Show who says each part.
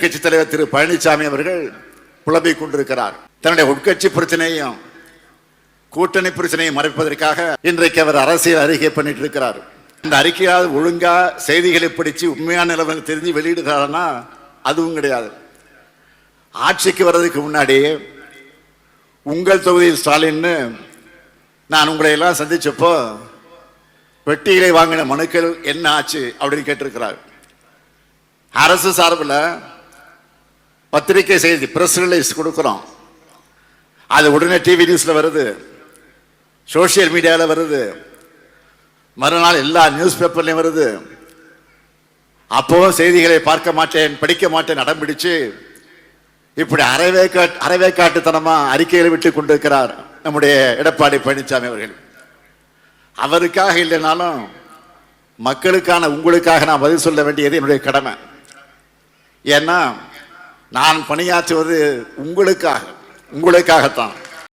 Speaker 1: கட்சி தலைவர் திரு பழனிசாமி அவர்கள் புலம்பிக் கொண்டிருக்கிறார். தன்னுடைய உட்கட்சி பிரச்சனையும் கூட்டணி பிரச்சனையும் மறைப்பதற்காக இன்றைக்கு அவர் அரசியல் அறிக்கை பண்ணிட்டு இருக்கிறார். இந்த அறிக்கையாவது ஒழுங்கா செய்திகளை படிச்சு உண்மையான நிலவரம் தெரிஞ்சு வெளியிடுகிறார்னா அதுவும் கிடையாது. ஆட்சிக்கு வர்றதுக்கு முன்னாடி உங்கள் தொகுதியில் ஸ்டாலின் நான் உங்களை எல்லாம் சந்திச்சப்போ பெட்டிகளை வாங்கின மனுக்கள் என்ன ஆச்சு அப்படின்னு கேட்டிருக்கிறார். அரசு சார்பில் பத்திரிகை செய்தி பிரஸ் ரிலீஸ் கொடுக்கிறோம். அது உடனே டிவி நியூஸ்ல வருது, சோசியல் மீடியாவில் வருது, மறுநாள் எல்லா நியூஸ் பேப்பர்லையும் வருது. அப்பவும் செய்திகளை பார்க்க மாட்டேன் படிக்க மாட்டேன் அடம் பிடிச்சு இப்படி அறவே காட்டுத்தனமா அறிக்கைகளை விட்டு கொண்டிருக்கிறார் நம்முடைய எடப்பாடி பழனிசாமி அவர்கள். அவருக்காக இல்லைனாலும் மக்களுக்கான உங்களுக்காக நான் பதில் சொல்ல வேண்டியது என்னுடைய கடமை. ஏன்னா நான் பணியாற்றுவது உங்களுக்காகத்தான்.